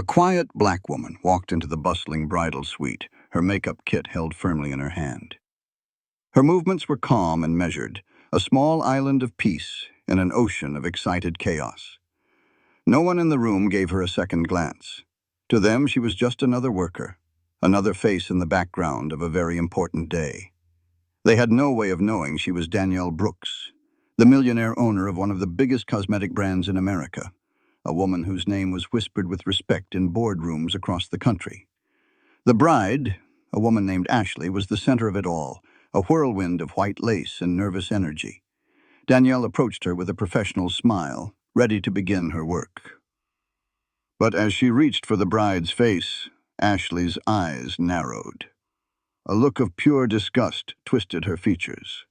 A quiet black woman walked into the bustling bridal suite, her makeup kit held firmly in her hand. Her movements were calm and measured, a small island of peace in an ocean of excited chaos. No one in the room gave her a second glance. To them, she was just another worker, another face in the background of a very important day. They had no way of knowing she was Danielle Brooks, the millionaire owner of one of the biggest cosmetic brands in America, a woman whose name was whispered with respect in boardrooms across the country. The bride, a woman named Ashley, was the center of it all, a whirlwind of white lace and nervous energy. Danielle approached her with a professional smile, ready to begin her work. But as she reached for the bride's face, Ashley's eyes narrowed. A look of pure disgust twisted her features.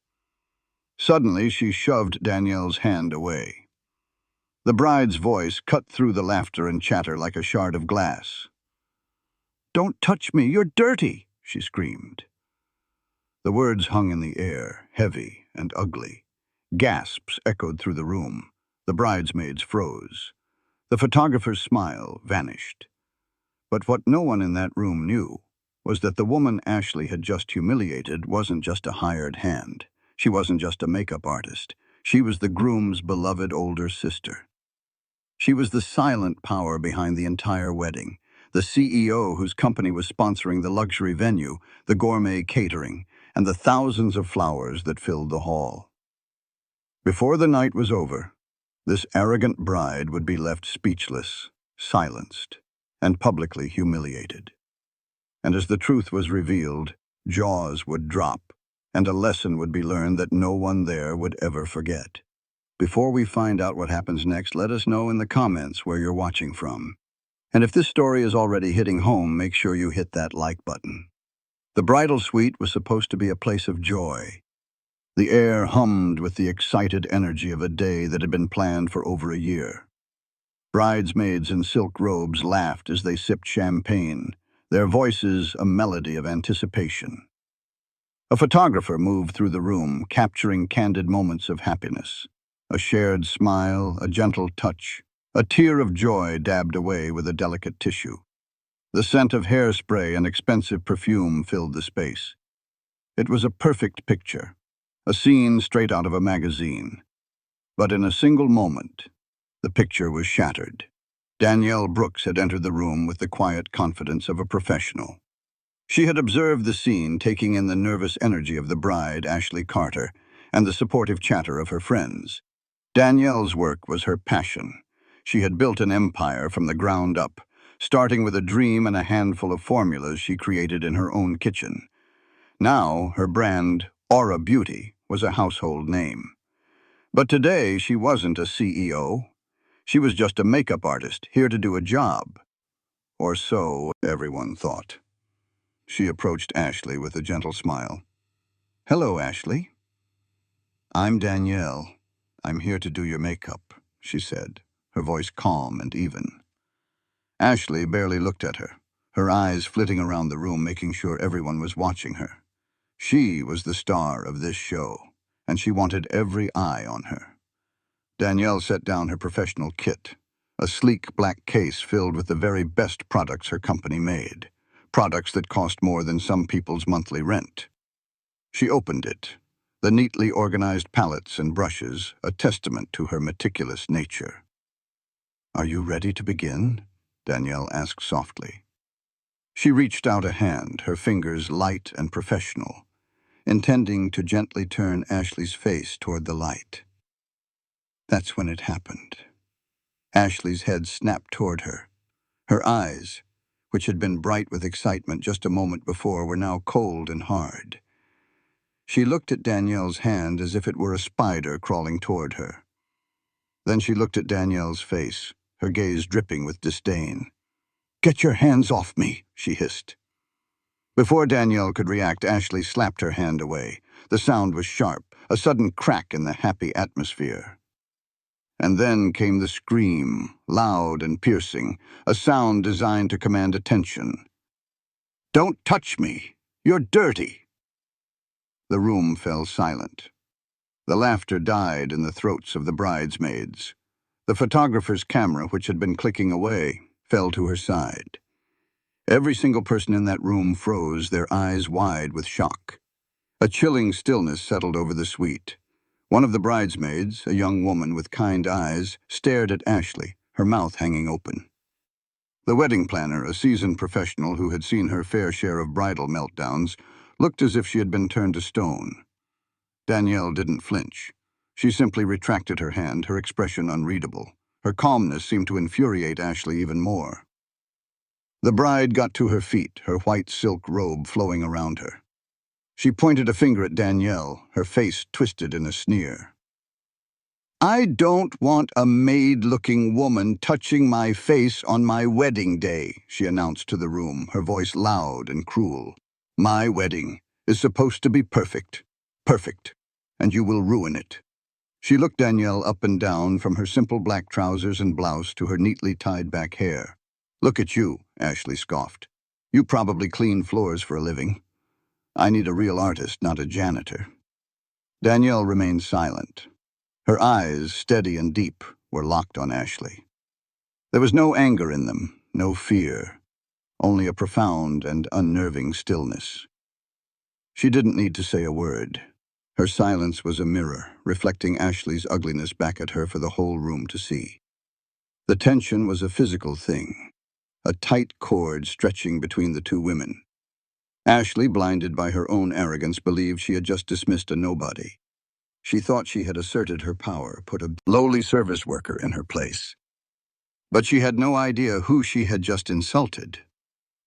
Suddenly, she shoved Danielle's hand away. The bride's voice cut through the laughter and chatter like a shard of glass. "Don't touch me, you're dirty!" she screamed. The words hung in the air, heavy and ugly. Gasps echoed through the room. The bridesmaids froze. The photographer's smile vanished. But what no one in that room knew was that the woman Ashley had just humiliated wasn't just a hired hand. She wasn't just a makeup artist. She was the groom's beloved older sister. She was the silent power behind the entire wedding, the CEO whose company was sponsoring the luxury venue, the gourmet catering, and the thousands of flowers that filled the hall. Before the night was over, this arrogant bride would be left speechless, silenced, and publicly humiliated. And as the truth was revealed, jaws would drop, and a lesson would be learned that no one there would ever forget. Before we find out what happens next, let us know in the comments where you're watching from. And if this story is already hitting home, make sure you hit that like button. The bridal suite was supposed to be a place of joy. The air hummed with the excited energy of a day that had been planned for over a year. Bridesmaids in silk robes laughed as they sipped champagne, their voices a melody of anticipation. A photographer moved through the room, capturing candid moments of happiness. A shared smile, a gentle touch, a tear of joy dabbed away with a delicate tissue. The scent of hairspray and expensive perfume filled the space. It was a perfect picture, a scene straight out of a magazine. But in a single moment, the picture was shattered. Danielle Brooks had entered the room with the quiet confidence of a professional. She had observed the scene, taking in the nervous energy of the bride, Ashley Carter, and the supportive chatter of her friends. Danielle's work was her passion. She had built an empire from the ground up, starting with a dream and a handful of formulas she created in her own kitchen. Now, her brand, Aura Beauty, was a household name. But today, she wasn't a CEO. She was just a makeup artist, here to do a job. Or so everyone thought. She approached Ashley with a gentle smile. "Hello, Ashley." "I'm Danielle. I'm here to do your makeup," she said, her voice calm and even. Ashley barely looked at her, her eyes flitting around the room, making sure everyone was watching her. She was the star of this show, and she wanted every eye on her. Danielle set down her professional kit, a sleek black case filled with the very best products her company made, products that cost more than some people's monthly rent. She opened it, the neatly organized palettes and brushes, a testament to her meticulous nature. "Are you ready to begin?" Danielle asked softly. She reached out a hand, her fingers light and professional, intending to gently turn Ashley's face toward the light. That's when it happened. Ashley's head snapped toward her. Her eyes, which had been bright with excitement just a moment before, were now cold and hard. She looked at Danielle's hand as if it were a spider crawling toward her. Then she looked at Danielle's face, her gaze dripping with disdain. "Get your hands off me," she hissed. Before Danielle could react, Ashley slapped her hand away. The sound was sharp, a sudden crack in the happy atmosphere. And then came the scream, loud and piercing, a sound designed to command attention. "Don't touch me! You're dirty!" The room fell silent. The laughter died in the throats of the bridesmaids. The photographer's camera, which had been clicking away, fell to her side. Every single person in that room froze, their eyes wide with shock. A chilling stillness settled over the suite. One of the bridesmaids, a young woman with kind eyes, stared at Ashley, her mouth hanging open. The wedding planner, a seasoned professional who had seen her fair share of bridal meltdowns, looked as if she had been turned to stone. Danielle didn't flinch. She simply retracted her hand, her expression unreadable. Her calmness seemed to infuriate Ashley even more. The bride got to her feet, her white silk robe flowing around her. She pointed a finger at Danielle, her face twisted in a sneer. "I don't want a maid-looking woman touching my face on my wedding day," she announced to the room, her voice loud and cruel. "My wedding is supposed to be perfect. Perfect. And you will ruin it." She looked Danielle up and down, from her simple black trousers and blouse to her neatly tied-back hair. "Look at you," Ashley scoffed. "You probably clean floors for a living. I need a real artist, not a janitor." Danielle remained silent. Her eyes, steady and deep, were locked on Ashley. There was no anger in them, no fear, only a profound and unnerving stillness. She didn't need to say a word. Her silence was a mirror, reflecting Ashley's ugliness back at her for the whole room to see. The tension was a physical thing, a tight cord stretching between the two women. Ashley, blinded by her own arrogance, believed she had just dismissed a nobody. She thought she had asserted her power, put a lowly service worker in her place. But she had no idea who she had just insulted.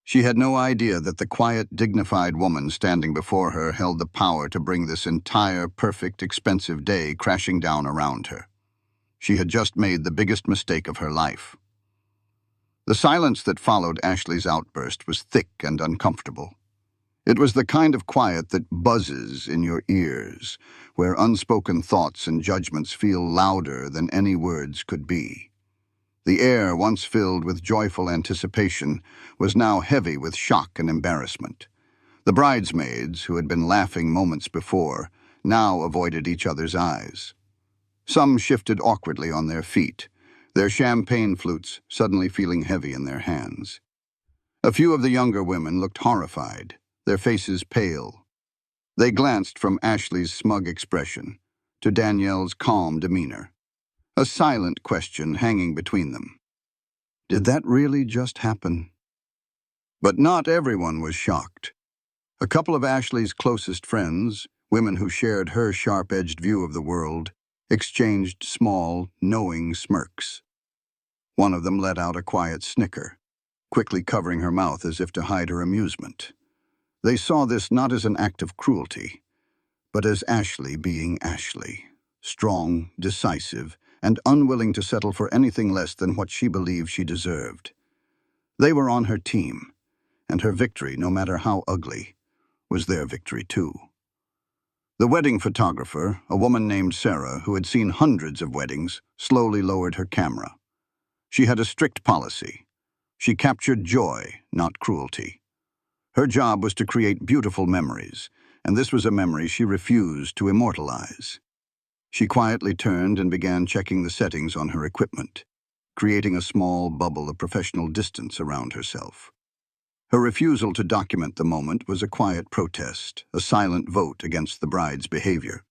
She had no idea that the quiet, dignified woman standing before her held the power to bring this entire, perfect, expensive day crashing down around her. She had just made the biggest mistake of her life. The silence that followed Ashley's outburst was thick and uncomfortable. It was the kind of quiet that buzzes in your ears, where unspoken thoughts and judgments feel louder than any words could be. The air, once filled with joyful anticipation, was now heavy with shock and embarrassment. The bridesmaids, who had been laughing moments before, now avoided each other's eyes. Some shifted awkwardly on their feet, their champagne flutes suddenly feeling heavy in their hands. A few of the younger women looked horrified, their faces pale. They glanced from Ashley's smug expression to Danielle's calm demeanor, a silent question hanging between them. Did that really just happen? But not everyone was shocked. A couple of Ashley's closest friends, women who shared her sharp-edged view of the world, exchanged small, knowing smirks. One of them let out a quiet snicker, quickly covering her mouth as if to hide her amusement. They saw this not as an act of cruelty, but as Ashley being Ashley, strong, decisive, and unwilling to settle for anything less than what she believed she deserved. They were on her team, and her victory, no matter how ugly, was their victory too. The wedding photographer, a woman named Sarah, who had seen hundreds of weddings, slowly lowered her camera. She had a strict policy. She captured joy, not cruelty. Her job was to create beautiful memories, and this was a memory she refused to immortalize. She quietly turned and began checking the settings on her equipment, creating a small bubble of professional distance around herself. Her refusal to document the moment was a quiet protest, a silent vote against the bride's behavior.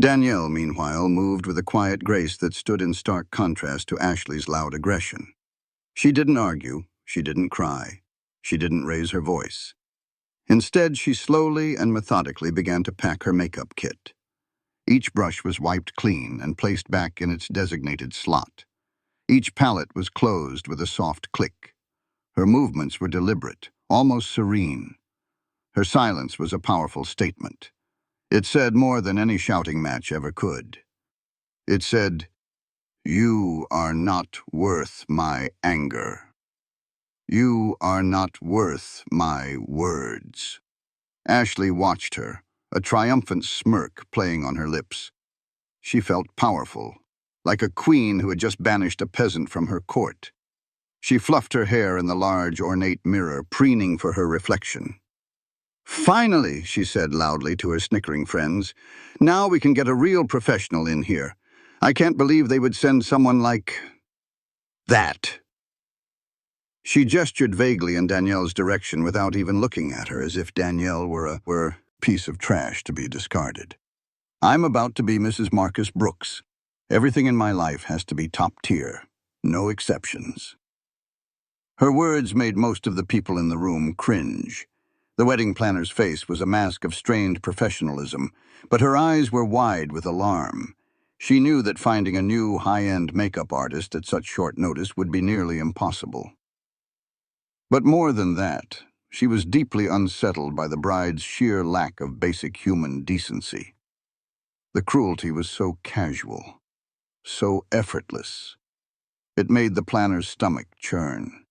Danielle, meanwhile, moved with a quiet grace that stood in stark contrast to Ashley's loud aggression. She didn't argue, she didn't cry, she didn't raise her voice. Instead, she slowly and methodically began to pack her makeup kit. Each brush was wiped clean and placed back in its designated slot. Each palette was closed with a soft click. Her movements were deliberate, almost serene. Her silence was a powerful statement. It said more than any shouting match ever could. It said, "You are not worth my anger. You are not worth my words." Ashley watched her, a triumphant smirk playing on her lips. She felt powerful, like a queen who had just banished a peasant from her court. She fluffed her hair in the large, ornate mirror, preening for her reflection. "Finally," she said loudly to her snickering friends, "now we can get a real professional in here. I can't believe they would send someone like that." She gestured vaguely in Danielle's direction without even looking at her, as if Danielle were a piece of trash to be discarded. I'm about to be Mrs. Marcus Brooks. Everything in my life has to be top tier. No exceptions. Her words made most of the people in the room cringe. The wedding planner's face was a mask of strained professionalism, but her eyes were wide with alarm. She knew that finding a new high-end makeup artist at such short notice would be nearly impossible. But more than that, she was deeply unsettled by the bride's sheer lack of basic human decency. The cruelty was so casual, so effortless. It made the planner's stomach churn.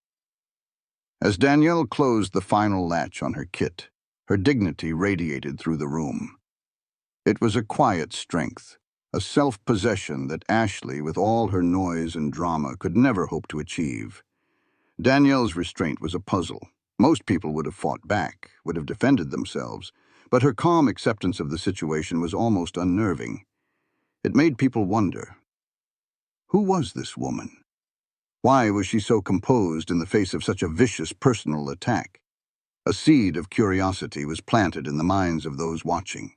As Danielle closed the final latch on her kit, her dignity radiated through the room. It was a quiet strength, a self-possession that Ashley, with all her noise and drama, could never hope to achieve. Danielle's restraint was a puzzle. Most people would have fought back, would have defended themselves, but her calm acceptance of the situation was almost unnerving. It made people wonder, who was this woman? Why was she so composed in the face of such a vicious personal attack? A seed of curiosity was planted in the minds of those watching.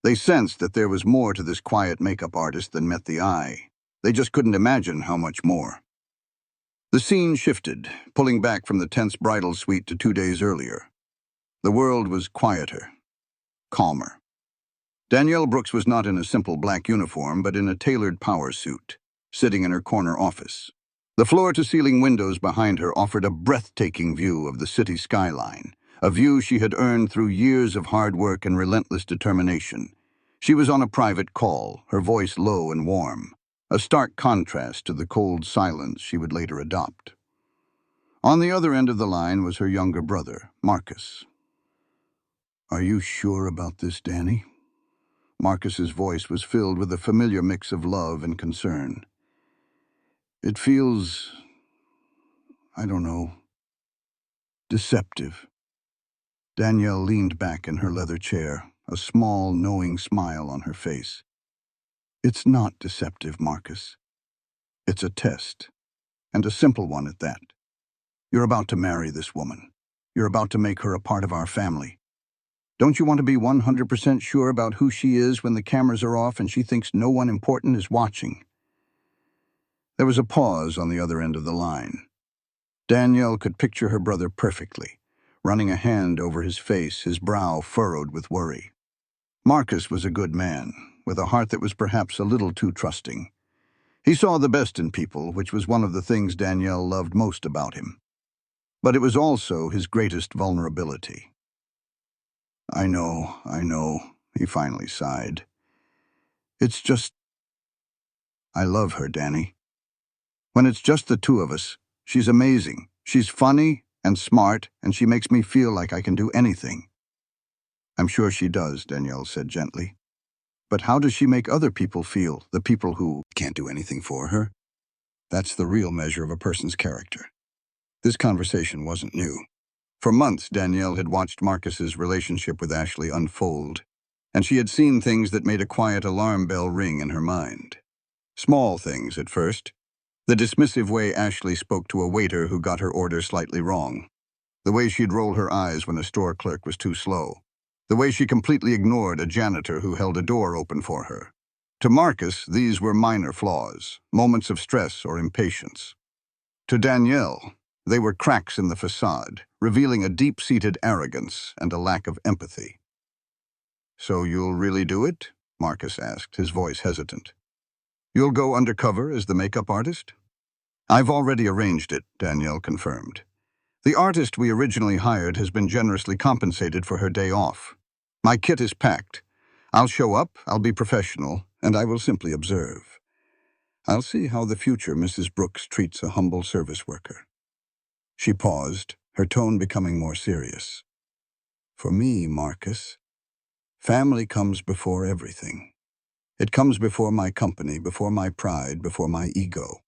They sensed that there was more to this quiet makeup artist than met the eye. They just couldn't imagine how much more. The scene shifted, pulling back from the tense bridal suite to 2 days earlier. The world was quieter, calmer. Danielle Brooks was not in a simple black uniform, but in a tailored power suit, sitting in her corner office. The floor-to-ceiling windows behind her offered a breathtaking view of the city skyline, a view she had earned through years of hard work and relentless determination. She was on a private call, her voice low and warm, a stark contrast to the cold silence she would later adopt. On the other end of the line was her younger brother, Marcus. "Are you sure about this, Danny?" Marcus's voice was filled with a familiar mix of love and concern. "It feels, I don't know, deceptive." Danielle leaned back in her leather chair, a small, knowing smile on her face. "It's not deceptive, Marcus. It's a test, and a simple one at that. You're about to marry this woman. You're about to make her a part of our family. Don't you want to be 100% sure about who she is when the cameras are off and she thinks no one important is watching?" There was a pause on the other end of the line. Danielle could picture her brother perfectly, running a hand over his face, his brow furrowed with worry. Marcus was a good man, with a heart that was perhaps a little too trusting. He saw the best in people, which was one of the things Danielle loved most about him. But it was also his greatest vulnerability. I know, he finally sighed. It's just, I love her, Danny. When it's just the two of us, she's amazing. She's funny and smart, and she makes me feel like I can do anything." "I'm sure she does," Danielle said gently. "But how does she make other people feel, the people who can't do anything for her? That's the real measure of a person's character." This conversation wasn't new. For months, Danielle had watched Marcus's relationship with Ashley unfold, and she had seen things that made a quiet alarm bell ring in her mind. Small things at first. The dismissive way Ashley spoke to a waiter who got her order slightly wrong. The way she'd roll her eyes when a store clerk was too slow. The way she completely ignored a janitor who held a door open for her. To Marcus, these were minor flaws, moments of stress or impatience. To Danielle, they were cracks in the facade, revealing a deep-seated arrogance and a lack of empathy. "So you'll really do it?" Marcus asked, his voice hesitant. "You'll go undercover as the makeup artist?" "I've already arranged it," Danielle confirmed. "The artist we originally hired has been generously compensated for her day off. My kit is packed. I'll show up, I'll be professional, and I will simply observe. I'll see how the future Mrs. Brooks treats a humble service worker." She paused, her tone becoming more serious. "For me, Marcus, family comes before everything. It comes before my company, before my pride, before my ego.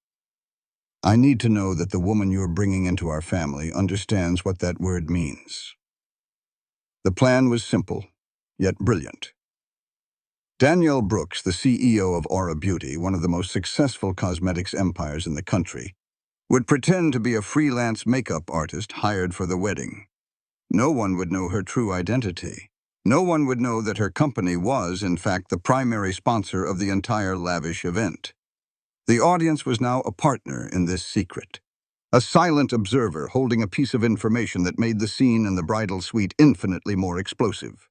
I need to know that the woman you're bringing into our family understands what that word means." The plan was simple, yet brilliant. Danielle Brooks, the CEO of Aura Beauty, one of the most successful cosmetics empires in the country, would pretend to be a freelance makeup artist hired for the wedding. No one would know her true identity. No one would know that her company was, in fact, the primary sponsor of the entire lavish event. The audience was now a partner in this secret, a silent observer holding a piece of information that made the scene in the bridal suite infinitely more explosive.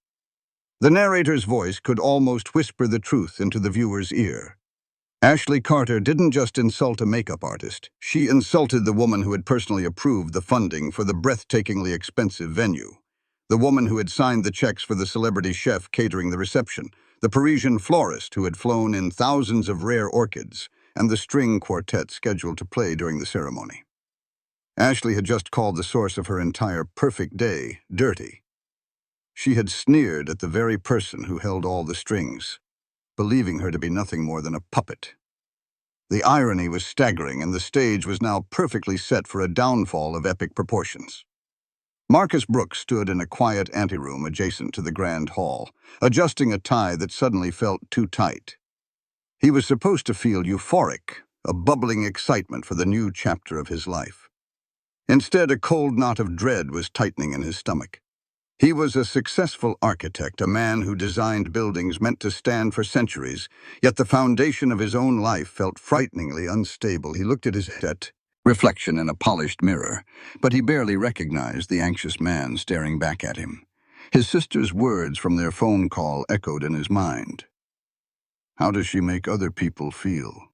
The narrator's voice could almost whisper the truth into the viewer's ear. Ashley Carter didn't just insult a makeup artist. She insulted the woman who had personally approved the funding for the breathtakingly expensive venue, the woman who had signed the checks for the celebrity chef catering the reception, the Parisian florist who had flown in thousands of rare orchids, and the string quartet scheduled to play during the ceremony. Ashley had just called the source of her entire perfect day dirty. She had sneered at the very person who held all the strings, believing her to be nothing more than a puppet. The irony was staggering, and the stage was now perfectly set for a downfall of epic proportions. Marcus Brooks stood in a quiet anteroom adjacent to the grand hall, adjusting a tie that suddenly felt too tight. He was supposed to feel euphoric, a bubbling excitement for the new chapter of his life. Instead, a cold knot of dread was tightening in his stomach. He was a successful architect, a man who designed buildings meant to stand for centuries, yet the foundation of his own life felt frighteningly unstable. He looked at his reflection in a polished mirror, but he barely recognized the anxious man staring back at him. His sister's words from their phone call echoed in his mind. How does she make other people feel?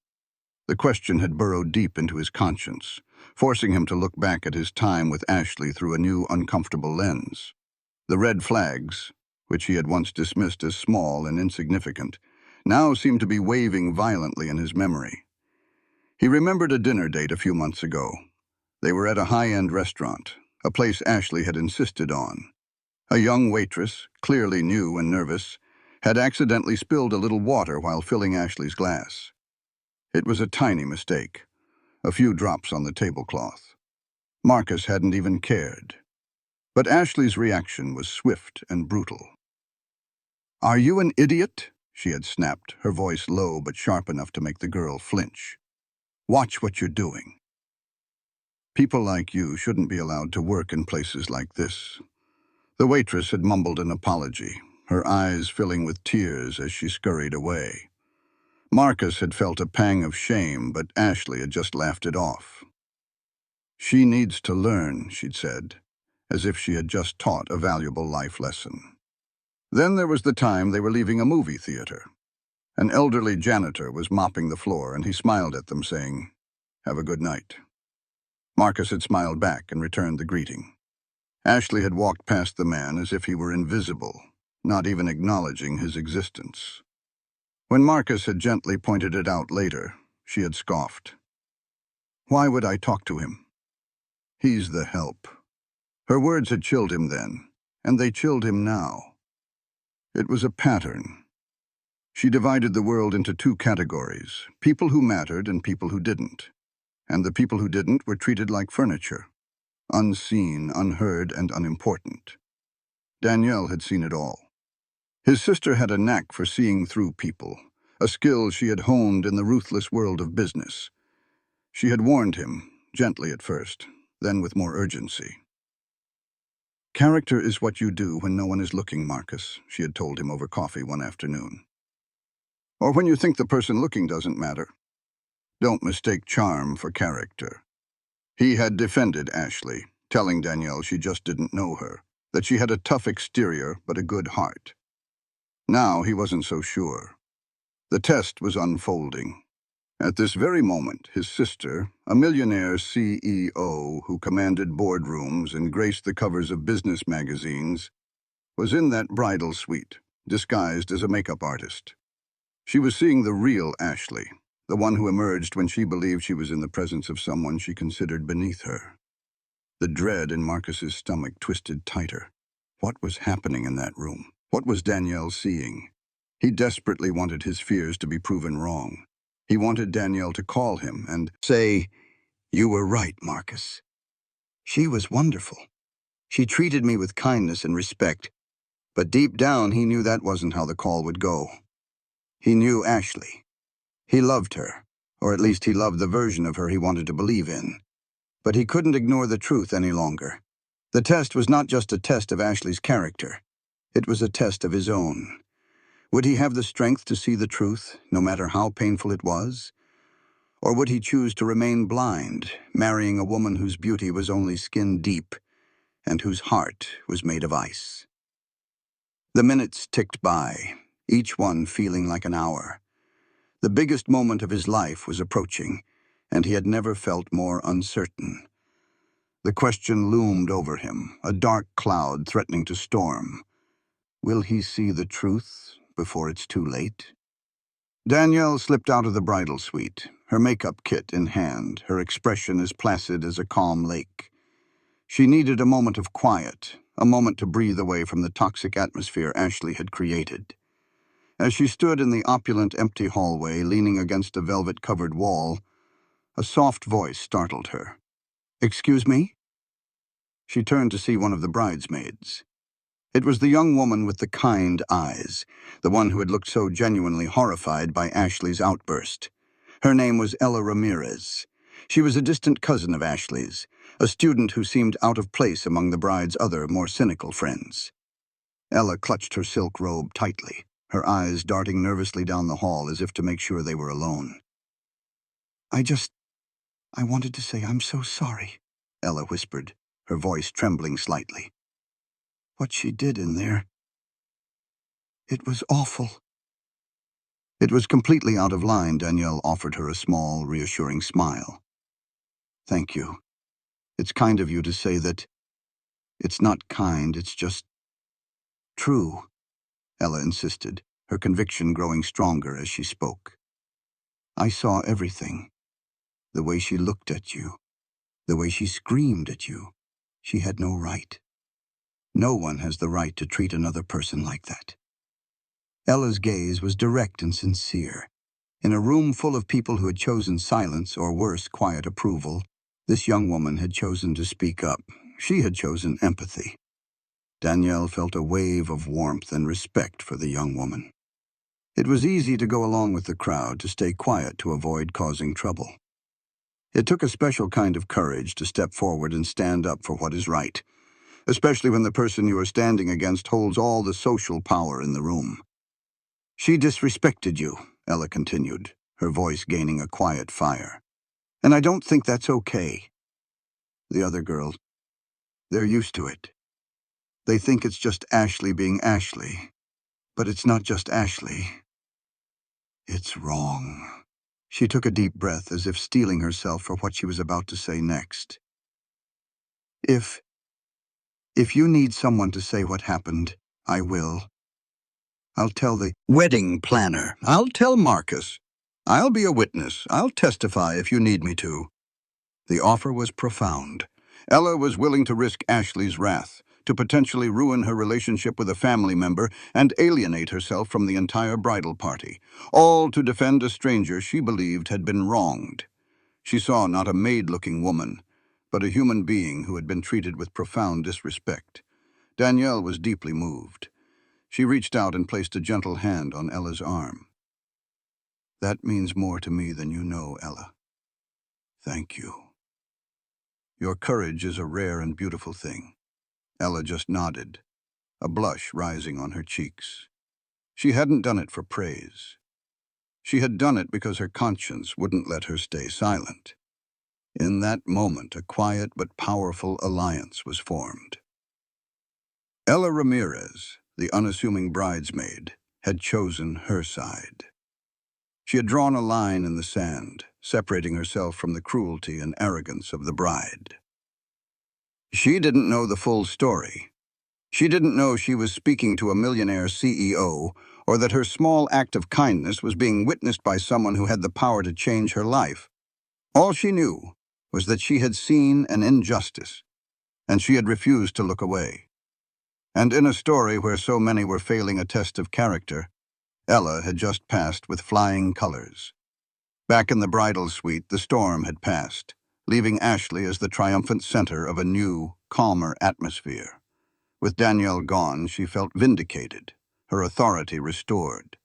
The question had burrowed deep into his conscience, forcing him to look back at his time with Ashley through a new, uncomfortable lens. The red flags, which he had once dismissed as small and insignificant, now seemed to be waving violently in his memory. He remembered a dinner date a few months ago. They were at a high-end restaurant, a place Ashley had insisted on. A young waitress, clearly new and nervous, had accidentally spilled a little water while filling Ashley's glass. It was a tiny mistake, a few drops on the tablecloth. Marcus hadn't even cared. But Ashley's reaction was swift and brutal. "Are you an idiot?" she had snapped, her voice low but sharp enough to make the girl flinch. "Watch what you're doing. People like you shouldn't be allowed to work in places like this." The waitress had mumbled an apology, her eyes filling with tears as she scurried away. Marcus had felt a pang of shame, but Ashley had just laughed it off. "She needs to learn," she'd said, as if she had just taught a valuable life lesson. Then there was the time they were leaving a movie theater. An elderly janitor was mopping the floor, and he smiled at them, saying, "Have a good night." Marcus had smiled back and returned the greeting. Ashley had walked past the man as if he were invisible, not even acknowledging his existence. When Marcus had gently pointed it out later, she had scoffed. "Why would I talk to him? He's the help." Her words had chilled him then, and they chilled him now. It was a pattern. She divided the world into two categories, people who mattered and people who didn't. And the people who didn't were treated like furniture, unseen, unheard, and unimportant. Danielle had seen it all. His sister had a knack for seeing through people, a skill she had honed in the ruthless world of business. She had warned him, gently at first, then with more urgency. "Character is what you do when no one is looking, Marcus," she had told him over coffee one afternoon. "Or when you think the person looking doesn't matter. Don't mistake charm for character." He had defended Ashley, telling Danielle she just didn't know her, that she had a tough exterior but a good heart. Now he wasn't so sure. The test was unfolding. At this very moment, his sister, a millionaire CEO who commanded boardrooms and graced the covers of business magazines, was in that bridal suite, disguised as a makeup artist. She was seeing the real Ashley, the one who emerged when she believed she was in the presence of someone she considered beneath her. The dread in Marcus's stomach twisted tighter. What was happening in that room? What was Danielle seeing? He desperately wanted his fears to be proven wrong. He wanted Danielle to call him and say, "You were right, Marcus. She was wonderful. She treated me with kindness and respect." But deep down, he knew that wasn't how the call would go. He knew Ashley. He loved her, or at least he loved the version of her he wanted to believe in. But he couldn't ignore the truth any longer. The test was not just a test of Ashley's character. It was a test of his own. Would he have the strength to see the truth, no matter how painful it was? Or would he choose to remain blind, marrying a woman whose beauty was only skin deep and whose heart was made of ice? The minutes ticked by, each one feeling like an hour. The biggest moment of his life was approaching, and he had never felt more uncertain. The question loomed over him, a dark cloud threatening to storm. Will he see the truth before it's too late? Danielle slipped out of the bridal suite, her makeup kit in hand, her expression as placid as a calm lake. She needed a moment of quiet, a moment to breathe away from the toxic atmosphere Ashley had created. As she stood in the opulent, empty hallway, leaning against a velvet-covered wall, a soft voice startled her. "Excuse me?" She turned to see one of the bridesmaids. It was the young woman with the kind eyes, the one who had looked so genuinely horrified by Ashley's outburst. Her name was Ella Ramirez. She was a distant cousin of Ashley's, a student who seemed out of place among the bride's other, more cynical friends. Ella clutched her silk robe tightly, her eyes darting nervously down the hall as if to make sure they were alone. I wanted to say I'm so sorry," Ella whispered, her voice trembling slightly. "What she did in there, it was awful." It was completely out of line. Danielle offered her a small, reassuring smile. "Thank you. It's kind of you to say that. It's not kind, it's just true," Ella insisted, her conviction growing stronger as she spoke. "I saw everything. The way she looked at you, the way she screamed at you. She had no right. No one has the right to treat another person like that." Ella's gaze was direct and sincere. In a room full of people who had chosen silence, or worse, quiet approval, this young woman had chosen to speak up. She had chosen empathy. Danielle felt a wave of warmth and respect for the young woman. It was easy to go along with the crowd, to stay quiet to avoid causing trouble. It took a special kind of courage to step forward and stand up for what is right, especially when the person you are standing against holds all the social power in the room. "She disrespected you," Ella continued, her voice gaining a quiet fire. "And I don't think that's okay." The other girls, they're used to it. They think it's just Ashley being Ashley. But it's not just Ashley. It's wrong. She took a deep breath, as if steeling herself for what she was about to say next. If you need someone to say what happened, I will. I'll tell the wedding planner. I'll tell Marcus. I'll be a witness. I'll testify if you need me to." The offer was profound. Ella was willing to risk Ashley's wrath, to potentially ruin her relationship with a family member and alienate herself from the entire bridal party, all to defend a stranger she believed had been wronged. She saw not a maid-looking woman, but a human being who had been treated with profound disrespect. Danielle was deeply moved. She reached out and placed a gentle hand on Ella's arm. "That means more to me than you know, Ella. Thank you. Your courage is a rare and beautiful thing." Ella just nodded, a blush rising on her cheeks. She hadn't done it for praise. She had done it because her conscience wouldn't let her stay silent. In that moment, a quiet but powerful alliance was formed. Ella Ramirez, the unassuming bridesmaid, had chosen her side. She had drawn a line in the sand, separating herself from the cruelty and arrogance of the bride. She didn't know the full story. She didn't know she was speaking to a millionaire CEO, or that her small act of kindness was being witnessed by someone who had the power to change her life. All she knew was that she had seen an injustice, and she had refused to look away. And in a story where so many were failing a test of character, Ella had just passed with flying colors. Back in the bridal suite, the storm had passed, leaving Ashley as the triumphant center of a new, calmer atmosphere. With Danielle gone, she felt vindicated, her authority restored.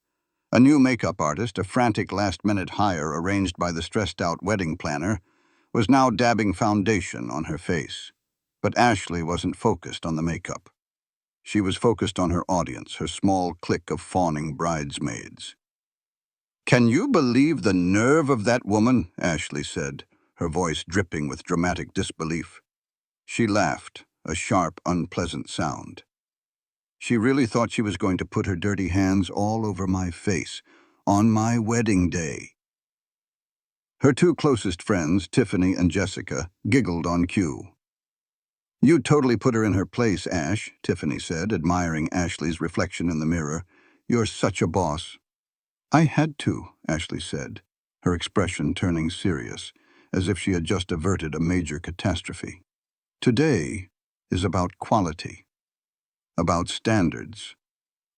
A new makeup artist, a frantic last-minute hire arranged by the stressed-out wedding planner, was now dabbing foundation on her face. But Ashley wasn't focused on the makeup. She was focused on her audience, her small clique of fawning bridesmaids. "Can you believe the nerve of that woman?" Ashley said, her voice dripping with dramatic disbelief. She laughed, a sharp, unpleasant sound. "She really thought she was going to put her dirty hands all over my face, on my wedding day." Her two closest friends, Tiffany and Jessica, giggled on cue. "You totally put her in her place, Ash," Tiffany said, admiring Ashley's reflection in the mirror. "You're such a boss." "I had to," Ashley said, her expression turning serious, as if she had just averted a major catastrophe. "Today is about quality, about standards.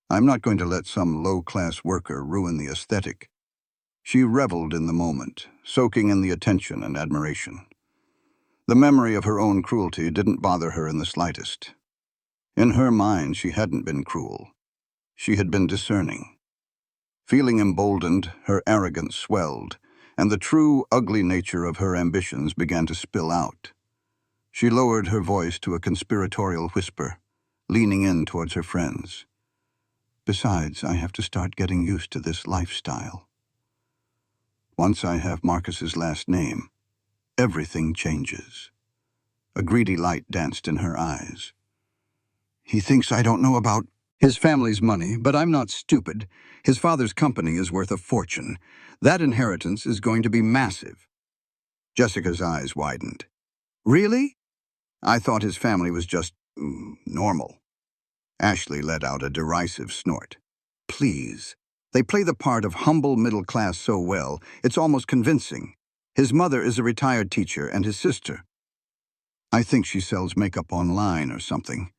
I'm not going to let some low-class worker ruin the aesthetic." She reveled in the moment, soaking in the attention and admiration. The memory of her own cruelty didn't bother her in the slightest. In her mind, she hadn't been cruel. She had been discerning. Feeling emboldened, her arrogance swelled, and the true, ugly nature of her ambitions began to spill out. She lowered her voice to a conspiratorial whisper, leaning in towards her friends. "Besides, I have to start getting used to this lifestyle. Once I have Marcus's last name, everything changes." A greedy light danced in her eyes. "He thinks I don't know about his family's money, but I'm not stupid. His father's company is worth a fortune. That inheritance is going to be massive." Jessica's eyes widened. "Really? I thought his family was just normal." Ashley let out a derisive snort. "Please. They play the part of humble middle class so well, it's almost convincing. His mother is a retired teacher, and his sister. I think she sells makeup online or something.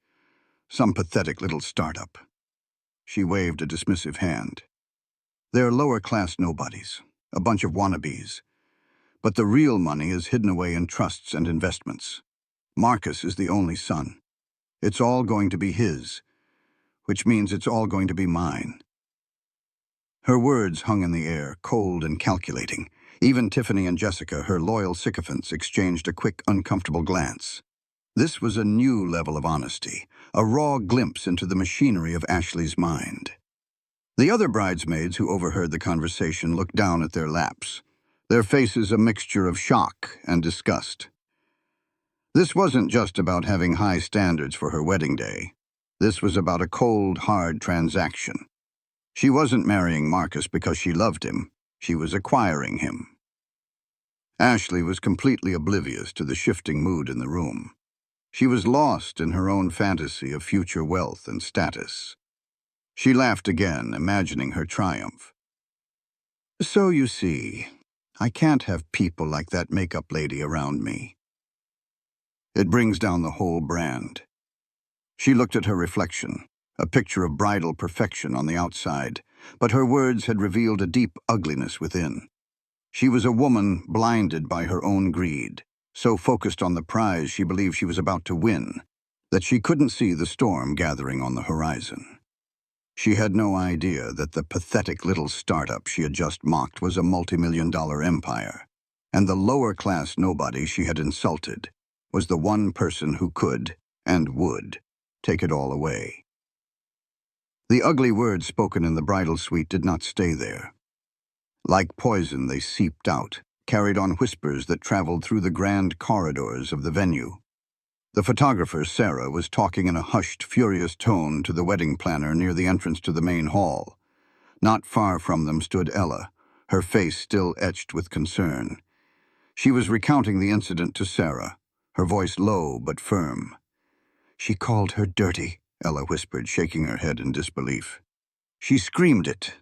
Some pathetic little startup." She waved a dismissive hand. "They're lower-class nobodies, a bunch of wannabes. But the real money is hidden away in trusts and investments. Marcus is the only son. It's all going to be his, which means it's all going to be mine." Her words hung in the air, cold and calculating. Even Tiffany and Jessica, her loyal sycophants, exchanged a quick, uncomfortable glance. This was a new level of honesty, a raw glimpse into the machinery of Ashley's mind. The other bridesmaids who overheard the conversation looked down at their laps, their faces a mixture of shock and disgust. This wasn't just about having high standards for her wedding day. This was about a cold, hard transaction. She wasn't marrying Marcus because she loved him. She was acquiring him. Ashley was completely oblivious to the shifting mood in the room. She was lost in her own fantasy of future wealth and status. She laughed again, imagining her triumph. "So you see, I can't have people like that makeup lady around me. It brings down the whole brand." She looked at her reflection, a picture of bridal perfection on the outside, but her words had revealed a deep ugliness within. She was a woman blinded by her own greed, so focused on the prize she believed she was about to win, that she couldn't see the storm gathering on the horizon. She had no idea that the pathetic little startup she had just mocked was a multi-million-dollar empire, and the lower-class nobody she had insulted was the one person who could, and would, take it all away. The ugly words spoken in the bridal suite did not stay there. Like poison, they seeped out, carried on whispers that traveled through the grand corridors of the venue. The photographer, Sarah, was talking in a hushed, furious tone to the wedding planner near the entrance to the main hall. Not far from them stood Ella, her face still etched with concern. She was recounting the incident to Sarah, her voice low but firm. "She called her dirty," Ella whispered, shaking her head in disbelief. "She screamed it."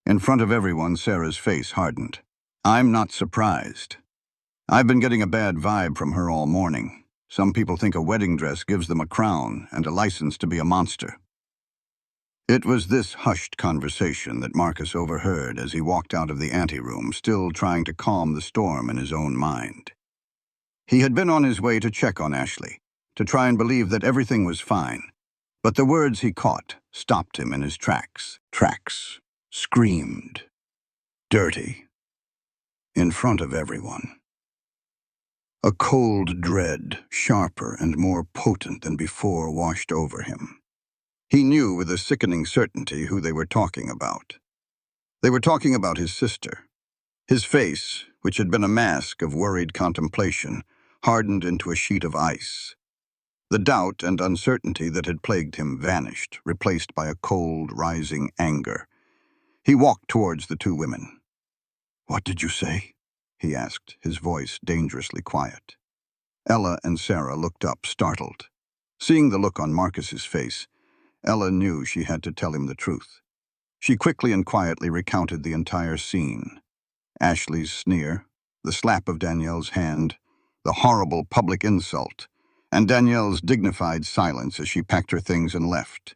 In front of everyone, Sarah's face hardened. "I'm not surprised. I've been getting a bad vibe from her all morning. Some people think a wedding dress gives them a crown and a license to be a monster." It was this hushed conversation that Marcus overheard as he walked out of the anteroom, still trying to calm the storm in his own mind. He had been on his way to check on Ashley, to try and believe that everything was fine, but the words he caught stopped him in his tracks. Screamed. Dirty. In front of everyone. A cold dread, sharper and more potent than before, washed over him. He knew with a sickening certainty who they were talking about. They were talking about his sister. His face, which had been a mask of worried contemplation, hardened into a sheet of ice. The doubt and uncertainty that had plagued him vanished, replaced by a cold, rising anger. He walked towards the two women. "What did you say?" he asked, his voice dangerously quiet. Ella and Sarah looked up, startled. Seeing the look on Marcus's face, Ella knew she had to tell him the truth. She quickly and quietly recounted the entire scene. Ashley's sneer, the slap of Danielle's hand, the horrible public insult, and Danielle's dignified silence as she packed her things and left.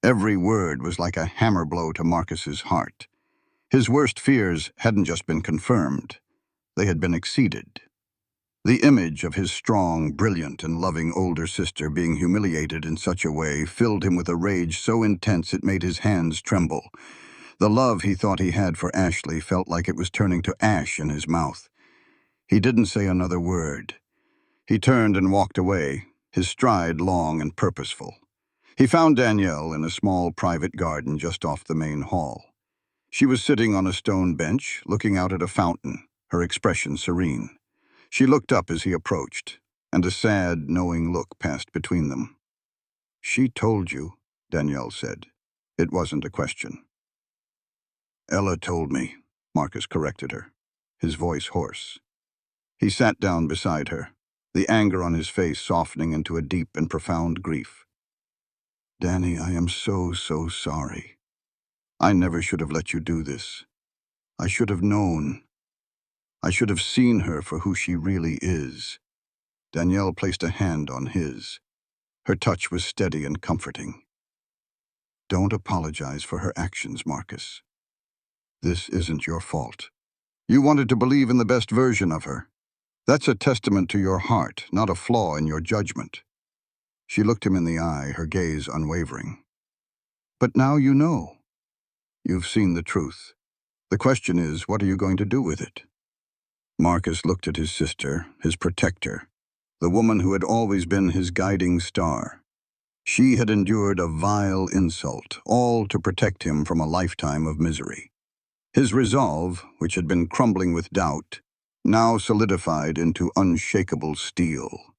Every word was like a hammer blow to Marcus's heart. His worst fears hadn't just been confirmed, they had been exceeded. The image of his strong, brilliant, and loving older sister being humiliated in such a way filled him with a rage so intense it made his hands tremble. The love he thought he had for Ashley felt like it was turning to ash in his mouth. He didn't say another word. He turned and walked away, his stride long and purposeful. He found Danielle in a small private garden just off the main hall. She was sitting on a stone bench, looking out at a fountain, her expression serene. She looked up as he approached, and a sad, knowing look passed between them. "She told you," Danielle said. It wasn't a question. "Ella told me," Marcus corrected her, his voice hoarse. He sat down beside her, the anger on his face softening into a deep and profound grief. "Danny, I am so sorry. I never should have let you do this. I should have known. I should have seen her for who she really is." Danielle placed a hand on his. Her touch was steady and comforting. "Don't apologize for her actions, Marcus. This isn't your fault. You wanted to believe in the best version of her. That's a testament to your heart, not a flaw in your judgment." She looked him in the eye, her gaze unwavering. "But now you know. You've seen the truth. The question is, what are you going to do with it?" Marcus looked at his sister, his protector, the woman who had always been his guiding star. She had endured a vile insult, all to protect him from a lifetime of misery. His resolve, which had been crumbling with doubt, now solidified into unshakable steel.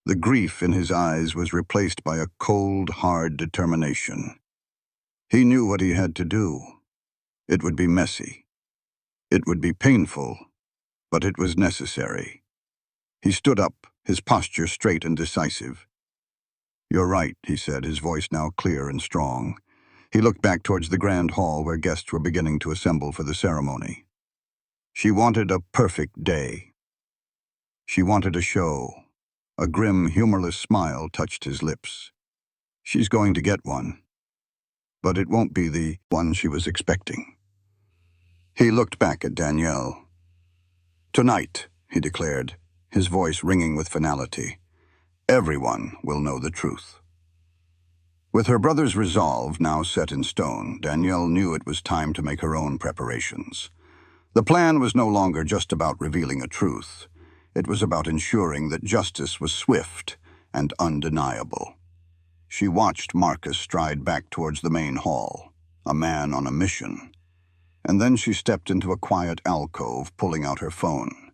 The grief in his eyes was replaced by a cold, hard determination. He knew what he had to do. It would be messy. It would be painful, but it was necessary. He stood up, his posture straight and decisive. "You're right," he said, his voice now clear and strong. He looked back towards the grand hall where guests were beginning to assemble for the ceremony. She wanted a perfect day. She wanted a show. A grim, humorless smile touched his lips. She's going to get one. But it won't be the one she was expecting. He looked back at Danielle. "Tonight," he declared, his voice ringing with finality, "everyone will know the truth." With her brother's resolve now set in stone, Danielle knew it was time to make her own preparations. The plan was no longer just about revealing a truth. It was about ensuring that justice was swift and undeniable. She watched Marcus stride back towards the main hall, a man on a mission. And then she stepped into a quiet alcove, pulling out her phone.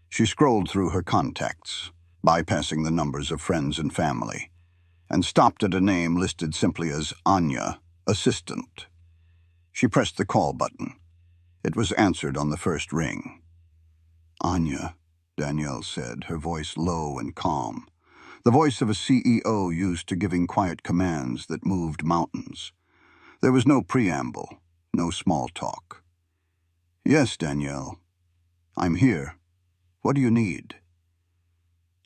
She scrolled through her contacts, bypassing the numbers of friends and family, and stopped at a name listed simply as Anya, assistant. She pressed the call button. It was answered on the first ring. "Anya," Danielle said, her voice low and calm, the voice of a CEO used to giving quiet commands that moved mountains. There was no preamble, no small talk. "Yes, Danielle. I'm here. What do you need?"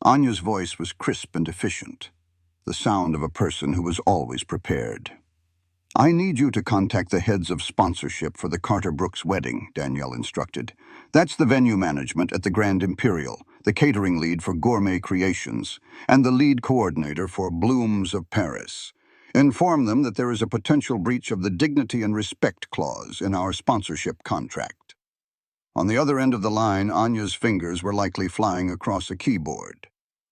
Anya's voice was crisp and efficient, the sound of a person who was always prepared. "I need you to contact the heads of sponsorship for the Carter Brooks wedding," Danielle instructed. "That's the venue management at the Grand Imperial, the catering lead for Gourmet Creations, and the lead coordinator for Blooms of Paris. Inform them that there is a potential breach of the Dignity and Respect Clause in our sponsorship contract." On the other end of the line, Anya's fingers were likely flying across a keyboard.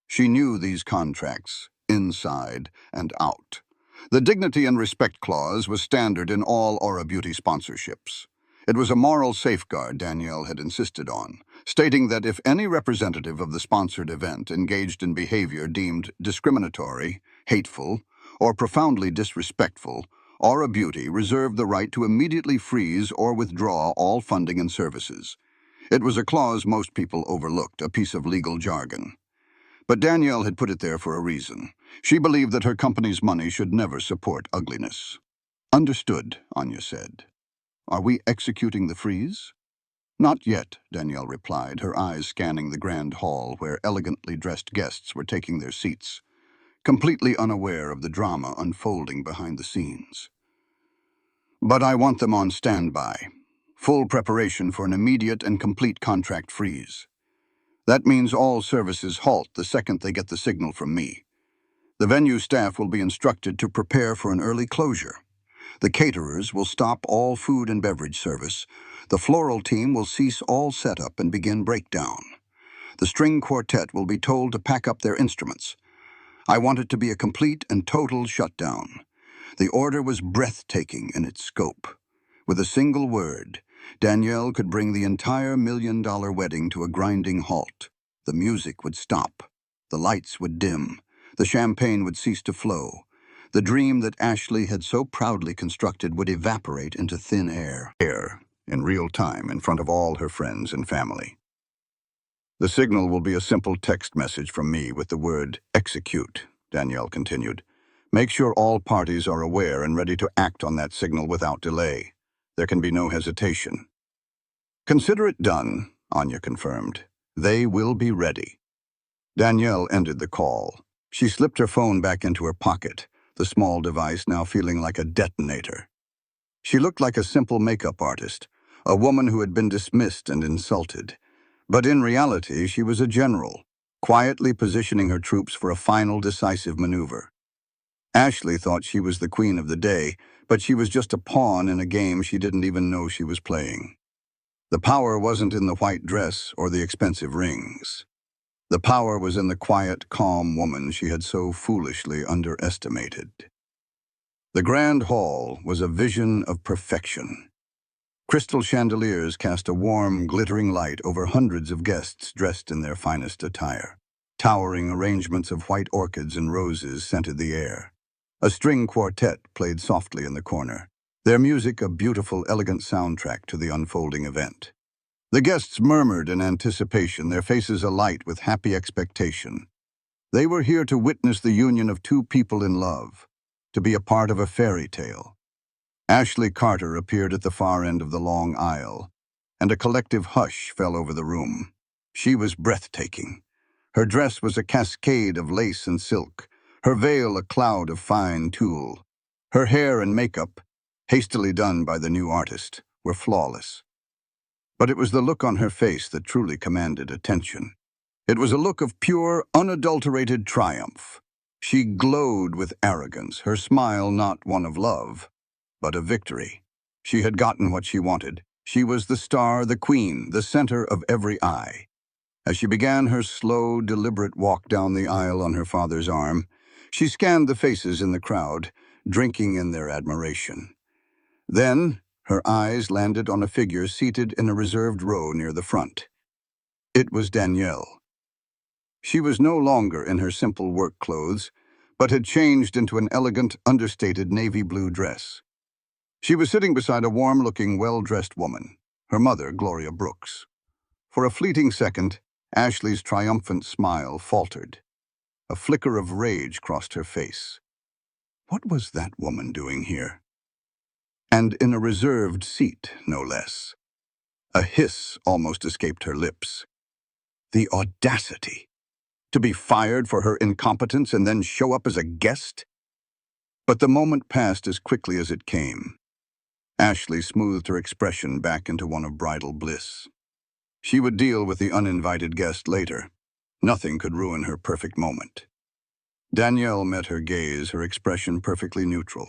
She knew these contracts, inside and out. The dignity and respect clause was standard in all Aura Beauty sponsorships. It was a moral safeguard Danielle had insisted on, stating that if any representative of the sponsored event engaged in behavior deemed discriminatory, hateful, or profoundly disrespectful, Aura Beauty reserved the right to immediately freeze or withdraw all funding and services. It was a clause most people overlooked, a piece of legal jargon. But Danielle had put it there for a reason. She believed that her company's money should never support ugliness. Understood, Anya said. Are we executing the freeze? Not yet, Danielle replied, her eyes scanning the grand hall where elegantly dressed guests were taking their seats, completely unaware of the drama unfolding behind the scenes. But I want them on standby. Full preparation for an immediate and complete contract freeze. That means all services halt the second they get the signal from me. The venue staff will be instructed to prepare for an early closure. The caterers will stop all food and beverage service. The floral team will cease all setup and begin breakdown. The string quartet will be told to pack up their instruments. I want it to be a complete and total shutdown. The order was breathtaking in its scope. With a single word, Danielle could bring the entire $1 million wedding to a grinding halt. The music would stop. The lights would dim. The champagne would cease to flow. The dream that Ashley had so proudly constructed would evaporate into thin air. In real time, in front of all her friends and family. The signal will be a simple text message from me with the word execute, Danielle continued. Make sure all parties are aware and ready to act on that signal without delay. There can be no hesitation. Consider it done, Anya confirmed. They will be ready. Danielle ended the call. She slipped her phone back into her pocket, the small device now feeling like a detonator. She looked like a simple makeup artist, a woman who had been dismissed and insulted. But in reality, she was a general, quietly positioning her troops for a final decisive maneuver. Ashley thought she was the queen of the day, but she was just a pawn in a game she didn't even know she was playing. The power wasn't in the white dress or the expensive rings. The power was in the quiet, calm woman she had so foolishly underestimated. The grand hall was a vision of perfection. Crystal chandeliers cast a warm, glittering light over hundreds of guests dressed in their finest attire. Towering arrangements of white orchids and roses scented the air. A string quartet played softly in the corner, their music a beautiful, elegant soundtrack to the unfolding event. The guests murmured in anticipation, their faces alight with happy expectation. They were here to witness the union of two people in love, to be a part of a fairy tale. Ashley Carter appeared at the far end of the long aisle, and a collective hush fell over the room. She was breathtaking. Her dress was a cascade of lace and silk, her veil a cloud of fine tulle. Her hair and makeup, hastily done by the new artist, were flawless. But it was the look on her face that truly commanded attention. It was a look of pure, unadulterated triumph. She glowed with arrogance, her smile not one of love, but of victory. She had gotten what she wanted. She was the star, the queen, the center of every eye. As she began her slow, deliberate walk down the aisle on her father's arm, she scanned the faces in the crowd, drinking in their admiration. Then, her eyes landed on a figure seated in a reserved row near the front. It was Danielle. She was no longer in her simple work clothes, but had changed into an elegant, understated navy blue dress. She was sitting beside a warm-looking, well-dressed woman, her mother, Gloria Brooks. For a fleeting second, Ashley's triumphant smile faltered. A flicker of rage crossed her face. What was that woman doing here? And in a reserved seat, no less. A hiss almost escaped her lips. The audacity! To be fired for her incompetence and then show up as a guest? But the moment passed as quickly as it came. Ashley smoothed her expression back into one of bridal bliss. She would deal with the uninvited guest later. Nothing could ruin her perfect moment. Danielle met her gaze, her expression perfectly neutral.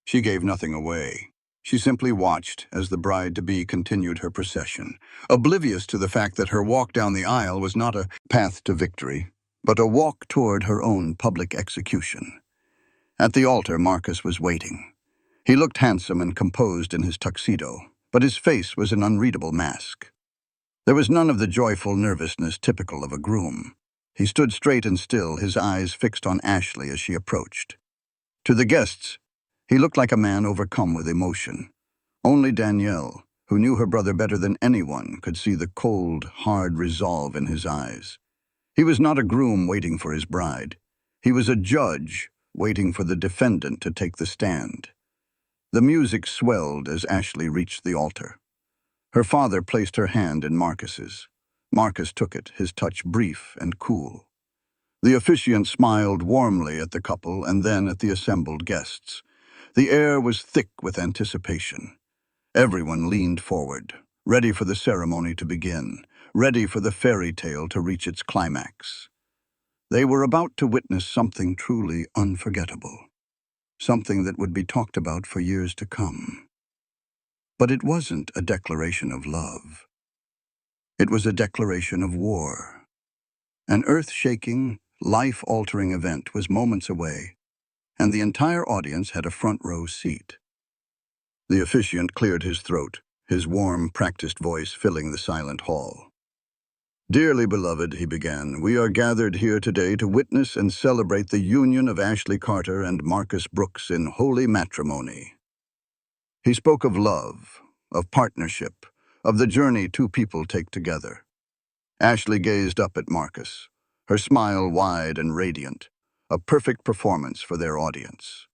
She gave nothing away. She simply watched as the bride-to-be continued her procession, oblivious to the fact that her walk down the aisle was not a path to victory, but a walk toward her own public execution. At the altar, Marcus was waiting. He looked handsome and composed in his tuxedo, but his face was an unreadable mask. There was none of the joyful nervousness typical of a groom. He stood straight and still, his eyes fixed on Ashley as she approached. To the guests, he looked like a man overcome with emotion. Only Danielle, who knew her brother better than anyone, could see the cold, hard resolve in his eyes. He was not a groom waiting for his bride. He was a judge waiting for the defendant to take the stand. The music swelled as Ashley reached the altar. Her father placed her hand in Marcus's. Marcus took it, his touch brief and cool. The officiant smiled warmly at the couple and then at the assembled guests. The air was thick with anticipation. Everyone leaned forward, ready for the ceremony to begin, ready for the fairy tale to reach its climax. They were about to witness something truly unforgettable, something that would be talked about for years to come. But it wasn't a declaration of love. It was a declaration of war. An earth-shaking, life-altering event was moments away, and the entire audience had a front-row seat. The officiant cleared his throat, his warm, practiced voice filling the silent hall. "Dearly beloved," he began, "we are gathered here today to witness and celebrate the union of Ashley Carter and Marcus Brooks in holy matrimony." He spoke of love, of partnership, of the journey two people take together. Ashley gazed up at Marcus, her smile wide and radiant, a perfect performance for their audience.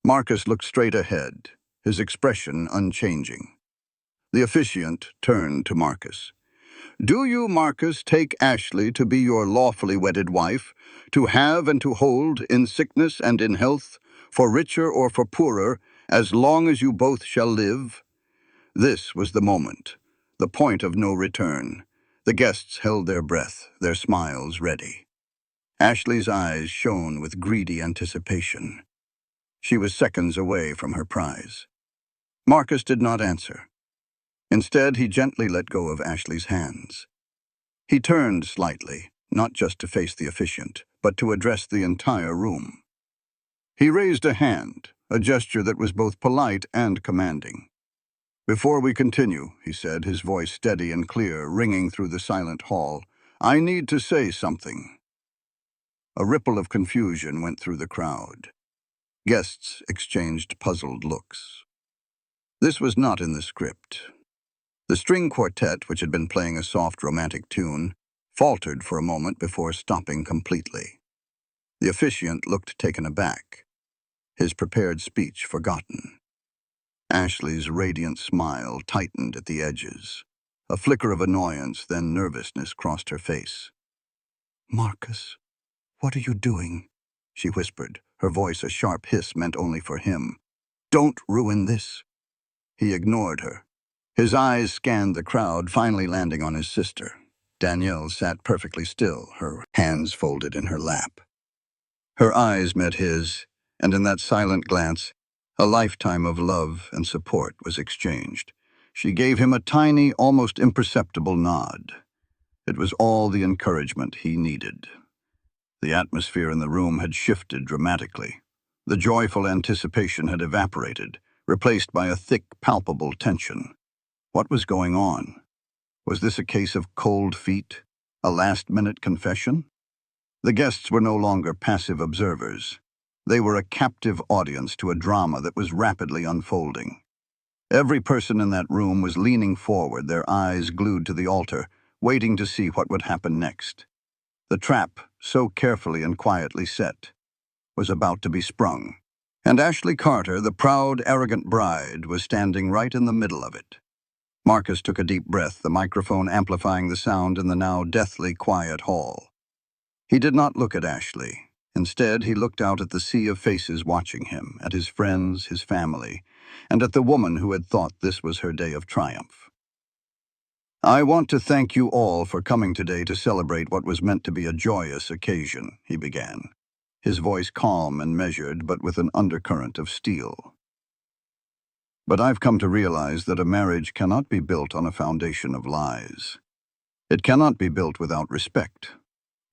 Marcus looked straight ahead, his expression unchanging. The officiant turned to Marcus. "Do you, Marcus, take Ashley to be your lawfully wedded wife, to have and to hold in sickness and in health, for richer or for poorer, as long as you both shall live?" This was the moment, the point of no return. The guests held their breath, their smiles ready. Ashley's eyes shone with greedy anticipation. She was seconds away from her prize. Marcus did not answer. Instead, he gently let go of Ashley's hands. He turned slightly, not just to face the officiant, but to address the entire room. He raised a hand, a gesture that was both polite and commanding. "Before we continue," he said, his voice steady and clear, ringing through the silent hall, "I need to say something." A ripple of confusion went through the crowd. Guests exchanged puzzled looks. This was not in the script. The string quartet, which had been playing a soft romantic tune, faltered for a moment before stopping completely. The officiant looked taken aback, his prepared speech forgotten. Ashley's radiant smile tightened at the edges. A flicker of annoyance, then nervousness crossed her face. "Marcus, what are you doing?" she whispered, her voice a sharp hiss meant only for him. "Don't ruin this." He ignored her. His eyes scanned the crowd, finally landing on his sister. Danielle sat perfectly still, her hands folded in her lap. Her eyes met his, and in that silent glance, a lifetime of love and support was exchanged. She gave him a tiny, almost imperceptible nod. It was all the encouragement he needed. The atmosphere in the room had shifted dramatically. The joyful anticipation had evaporated, replaced by a thick, palpable tension. What was going on? Was this a case of cold feet? A last-minute confession? The guests were no longer passive observers. They were a captive audience to a drama that was rapidly unfolding. Every person in that room was leaning forward, their eyes glued to the altar, waiting to see what would happen next. The trap, so carefully and quietly set, was about to be sprung. And Ashley Carter, the proud, arrogant bride, was standing right in the middle of it. Marcus took a deep breath, the microphone amplifying the sound in the now deathly quiet hall. He did not look at Ashley. Instead, he looked out at the sea of faces watching him, at his friends, his family, and at the woman who had thought this was her day of triumph. "I want to thank you all for coming today to celebrate what was meant to be a joyous occasion," he began, his voice calm and measured, but with an undercurrent of steel. But I've come to realize that a marriage cannot be built on a foundation of lies. It cannot be built without respect,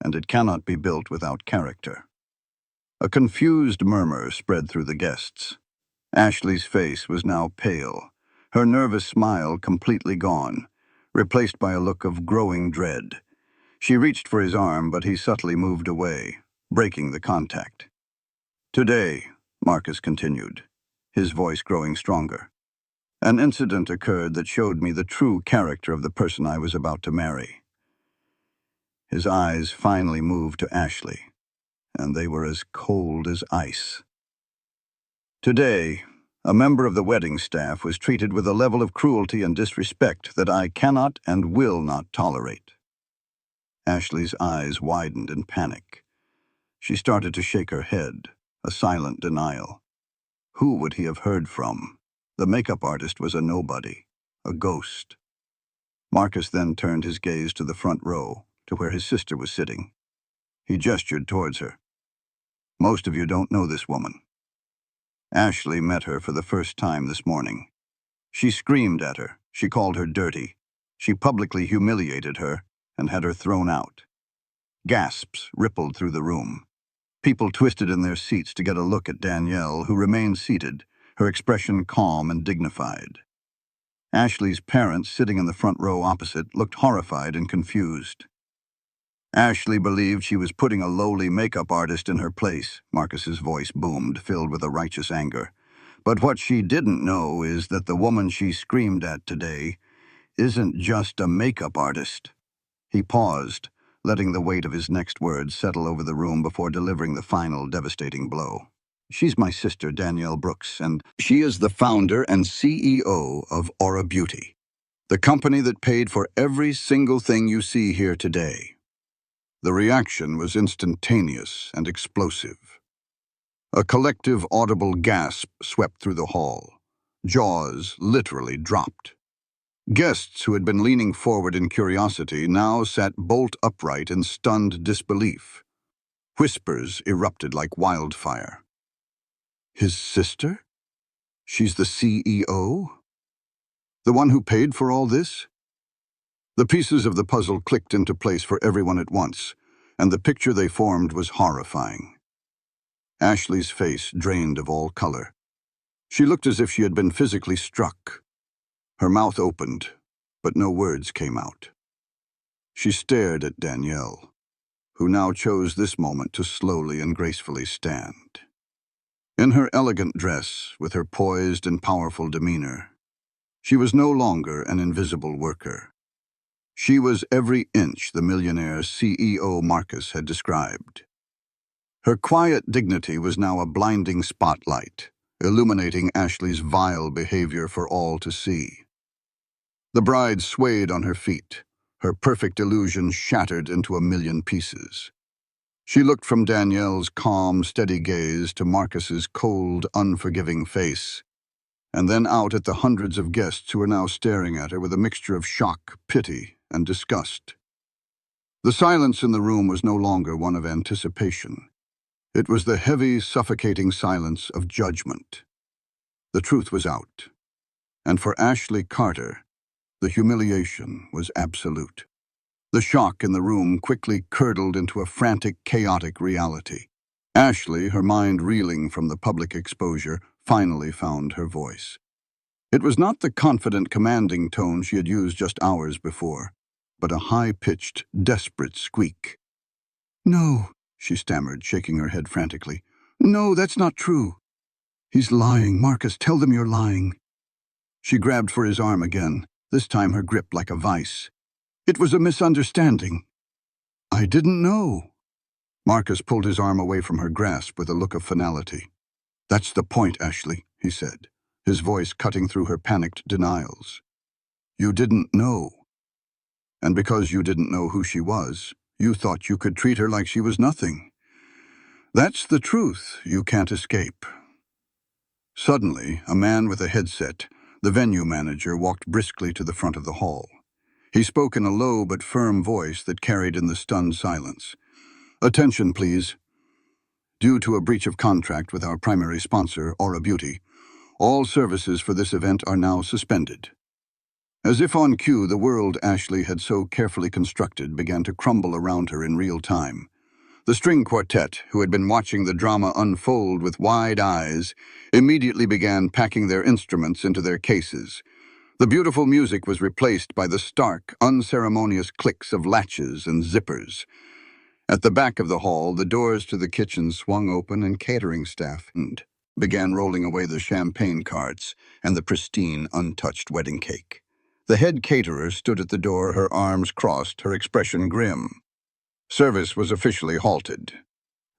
and it cannot be built without character. A confused murmur spread through the guests. Ashley's face was now pale, her nervous smile completely gone, replaced by a look of growing dread. She reached for his arm, but he subtly moved away, breaking the contact. "Today," Marcus continued, his voice growing stronger, "an incident occurred that showed me the true character of the person I was about to marry." His eyes finally moved to Ashley, and they were as cold as ice. "Today, a member of the wedding staff was treated with a level of cruelty and disrespect that I cannot and will not tolerate." Ashley's eyes widened in panic. She started to shake her head, a silent denial. Who would he have heard from? The makeup artist was a nobody, a ghost. Marcus then turned his gaze to the front row, to where his sister was sitting. He gestured towards her. "Most of you don't know this woman." Ashley met her for the first time this morning. She screamed at her, she called her dirty. She publicly humiliated her and had her thrown out. Gasps rippled through the room. People twisted in their seats to get a look at Danielle, who remained seated, her expression calm and dignified. Ashley's parents, sitting in the front row opposite, looked horrified and confused. Ashley believed she was putting a lowly makeup artist in her place. Marcus's voice boomed, filled with a righteous anger. But what she didn't know is that the woman she screamed at today isn't just a makeup artist. He paused, letting the weight of his next words settle over the room before delivering the final devastating blow. "She's my sister, Danielle Brooks, and she is the founder and CEO of Aura Beauty, the company that paid for every single thing you see here today." The reaction was instantaneous and explosive. A collective audible gasp swept through the hall. Jaws literally dropped. Guests who had been leaning forward in curiosity now sat bolt upright in stunned disbelief. Whispers erupted like wildfire. "His sister? She's the CEO? The one who paid for all this?" The pieces of the puzzle clicked into place for everyone at once, and the picture they formed was horrifying. Ashley's face drained of all color. She looked as if she had been physically struck. Her mouth opened, but no words came out. She stared at Danielle, who now chose this moment to slowly and gracefully stand. In her elegant dress, with her poised and powerful demeanor, she was no longer an invisible worker. She was every inch the millionaire CEO Marcus had described. Her quiet dignity was now a blinding spotlight, illuminating Ashley's vile behavior for all to see. The bride swayed on her feet, her perfect illusion shattered into a million pieces. She looked from Danielle's calm, steady gaze to Marcus's cold, unforgiving face, and then out at the hundreds of guests who were now staring at her with a mixture of shock, pity, and disgust. The silence in the room was no longer one of anticipation. It was the heavy, suffocating silence of judgment. The truth was out, and for Ashley Carter, the humiliation was absolute. The shock in the room quickly curdled into a frantic, chaotic reality. Ashley, her mind reeling from the public exposure, finally found her voice. It was not the confident, commanding tone she had used just hours before, but a high-pitched, desperate squeak. "No," she stammered, shaking her head frantically. "No, that's not true." "He's lying, Marcus, tell them you're lying." She grabbed for his arm again, this time her grip like a vice. "It was a misunderstanding." "I didn't know." Marcus pulled his arm away from her grasp with a look of finality. "That's the point, Ashley," he said, his voice cutting through her panicked denials. "You didn't know. And because you didn't know who she was, you thought you could treat her like she was nothing. That's the truth you can't escape." Suddenly, a man with a headset, the venue manager, walked briskly to the front of the hall. He spoke in a low but firm voice that carried in the stunned silence. "Attention, please. Due to a breach of contract with our primary sponsor, Aura Beauty, All services for this event are now suspended." As if on cue, the world Ashley had so carefully constructed began to crumble around her in real time. The string quartet, who had been watching the drama unfold with wide eyes, immediately began packing their instruments into their cases. The beautiful music was replaced by the stark, unceremonious clicks of latches and zippers. At the back of the hall, the doors to the kitchen swung open and catering staff began rolling away the champagne carts and the pristine, untouched wedding cake. The head caterer stood at the door, her arms crossed, her expression grim. Service was officially halted.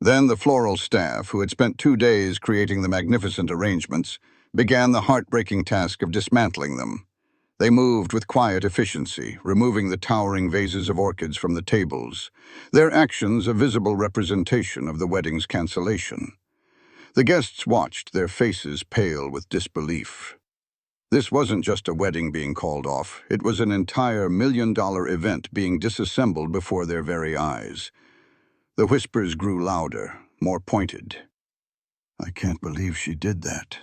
Then the floral staff, who had spent 2 days creating the magnificent arrangements, began the heartbreaking task of dismantling them. They moved with quiet efficiency, removing the towering vases of orchids from the tables, their actions a visible representation of the wedding's cancellation. The guests watched, their faces pale with disbelief. This wasn't just a wedding being called off, it was an entire $1 million event being disassembled before their very eyes. The whispers grew louder, more pointed. "I can't believe she did that."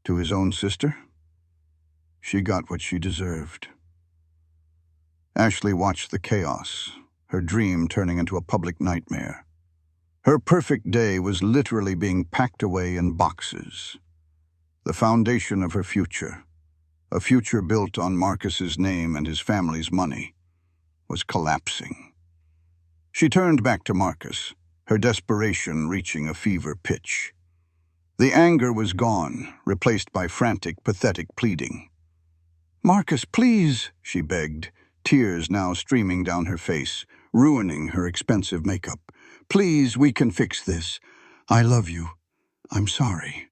To his own sister? She got what she deserved. Ashley watched the chaos, her dream turning into a public nightmare. Her perfect day was literally being packed away in boxes. The foundation of her future, a future built on Marcus's name and his family's money, was collapsing. She turned back to Marcus, her desperation reaching a fever pitch. The anger was gone, replaced by frantic, pathetic pleading. "Marcus, please," she begged, tears now streaming down her face, ruining her expensive makeup. "Please, we can fix this. I love you. I'm sorry.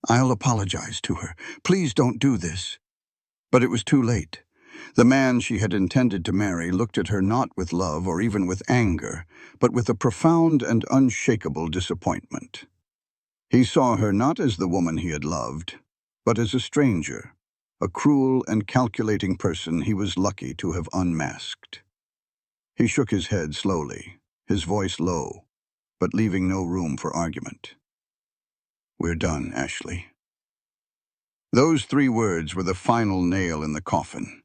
I'll apologize to her. Please don't do this." But it was too late. The man she had intended to marry looked at her not with love or even with anger, but with a profound and unshakable disappointment. He saw her not as the woman he had loved, but as a stranger, a cruel and calculating person he was lucky to have unmasked. He shook his head slowly, his voice low, but leaving no room for argument. "We're done, Ashley." Those 3 words were the final nail in the coffin.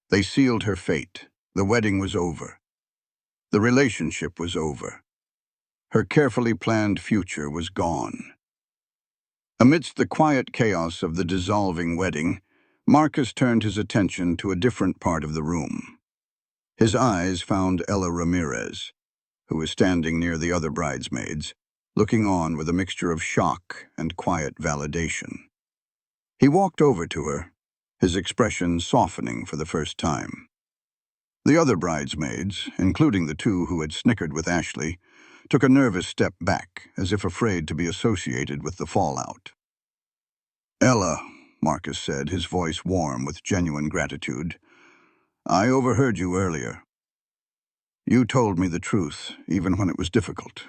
They sealed her fate. The wedding was over. The relationship was over. Her carefully planned future was gone. Amidst the quiet chaos of the dissolving wedding, Marcus turned his attention to a different part of the room. His eyes found Ella Ramirez, who was standing near the other bridesmaids, looking on with a mixture of shock and quiet validation. He walked over to her, his expression softening for the first time. The other bridesmaids, including the 2 who had snickered with Ashley, took a nervous step back, as if afraid to be associated with the fallout. "Ella," Marcus said, his voice warm with genuine gratitude, "I overheard you earlier. You told me the truth, even when it was difficult.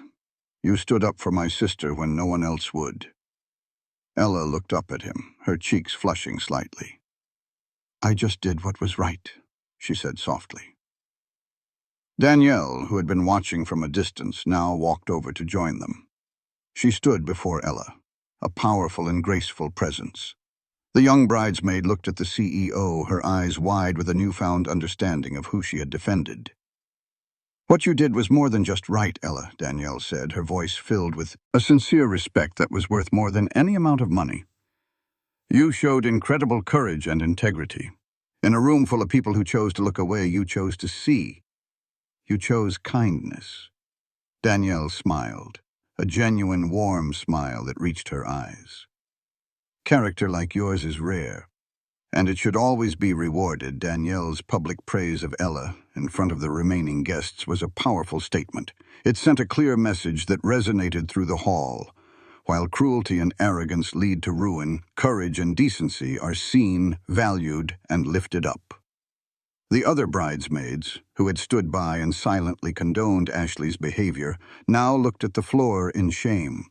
You stood up for my sister when no one else would." Ella looked up at him, her cheeks flushing slightly. "I just did what was right," she said softly. Danielle, who had been watching from a distance, now walked over to join them. She stood before Ella, a powerful and graceful presence. The young bridesmaid looked at the CEO, her eyes wide with a newfound understanding of who she had defended. "What you did was more than just right, Ella," Danielle said, her voice filled with a sincere respect that was worth more than any amount of money. "You showed incredible courage and integrity. In a room full of people who chose to look away, you chose to see. You chose kindness." Danielle smiled, a genuine, warm smile that reached her eyes. "Character like yours is rare, and it should always be rewarded." Danielle's public praise of Ella in front of the remaining guests was a powerful statement. It sent a clear message that resonated through the hall. While cruelty and arrogance lead to ruin, courage and decency are seen, valued, and lifted up. The other bridesmaids, who had stood by and silently condoned Ashley's behavior, now looked at the floor in shame.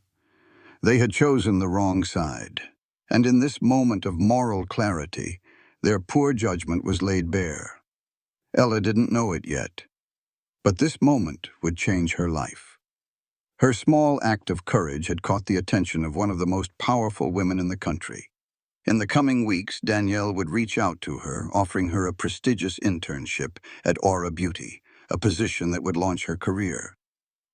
They had chosen the wrong side, and in this moment of moral clarity, their poor judgment was laid bare. Ella didn't know it yet, but this moment would change her life. Her small act of courage had caught the attention of one of the most powerful women in the country. In the coming weeks, Danielle would reach out to her, offering her a prestigious internship at Aura Beauty, a position that would launch her career.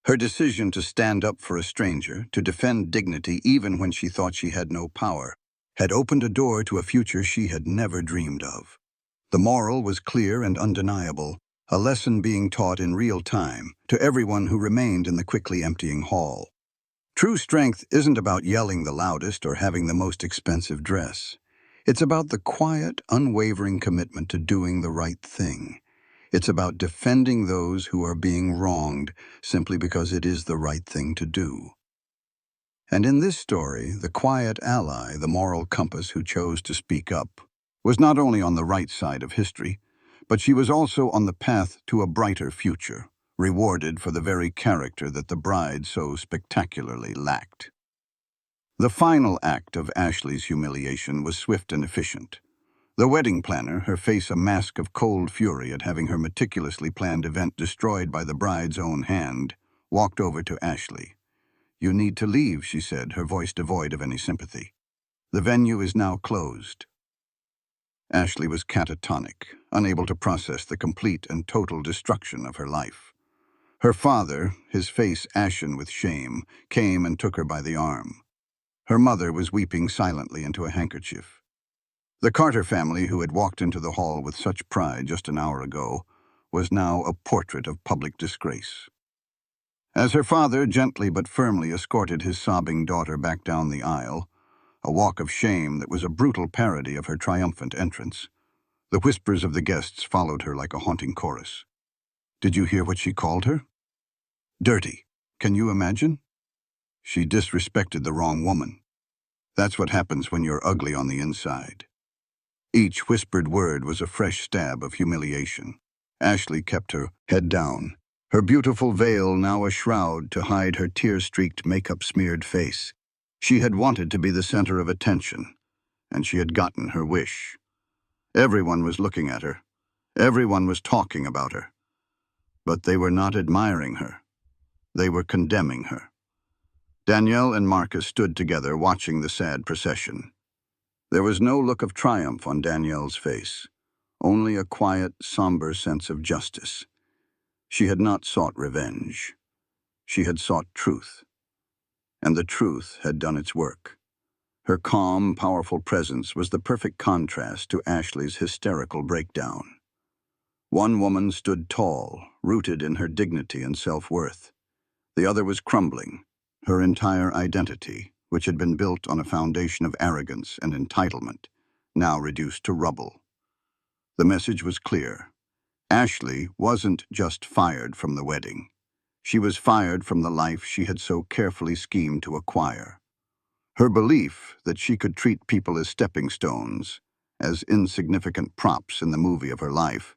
Her decision to stand up for a stranger, to defend dignity even when she thought she had no power, had opened a door to a future she had never dreamed of. The moral was clear and undeniable, a lesson being taught in real time to everyone who remained in the quickly emptying hall. True strength isn't about yelling the loudest or having the most expensive dress. It's about the quiet, unwavering commitment to doing the right thing. It's about defending those who are being wronged simply because it is the right thing to do. And in this story, the quiet ally, the moral compass who chose to speak up, was not only on the right side of history, but she was also on the path to a brighter future, rewarded for the very character that the bride so spectacularly lacked. The final act of Ashley's humiliation was swift and efficient. The wedding planner, her face a mask of cold fury at having her meticulously planned event destroyed by the bride's own hand, walked over to Ashley. "You need to leave," she said, her voice devoid of any sympathy. "The venue is now closed." Ashley was catatonic, unable to process the complete and total destruction of her life. Her father, his face ashen with shame, came and took her by the arm. Her mother was weeping silently into a handkerchief. The Carter family, who had walked into the hall with such pride just an hour ago, was now a portrait of public disgrace. As her father gently but firmly escorted his sobbing daughter back down the aisle, a walk of shame that was a brutal parody of her triumphant entrance, the whispers of the guests followed her like a haunting chorus. Did you hear what she called her? Dirty. Can you imagine? She disrespected the wrong woman. That's what happens when you're ugly on the inside. Each whispered word was a fresh stab of humiliation. Ashley kept her head down, her beautiful veil now a shroud to hide her tear-streaked, makeup-smeared face. She had wanted to be the center of attention, and she had gotten her wish. Everyone was looking at her. Everyone was talking about her. But they were not admiring her. They were condemning her. Danielle and Marcus stood together watching the sad procession. There was no look of triumph on Danielle's face, only a quiet, somber sense of justice. She had not sought revenge. She had sought truth. And the truth had done its work. Her calm, powerful presence was the perfect contrast to Ashley's hysterical breakdown. One woman stood tall, rooted in her dignity and self-worth. The other was crumbling, her entire identity, which had been built on a foundation of arrogance and entitlement, now reduced to rubble. The message was clear. Ashley wasn't just fired from the wedding. She was fired from the life she had so carefully schemed to acquire. Her belief that she could treat people as stepping stones, as insignificant props in the movie of her life,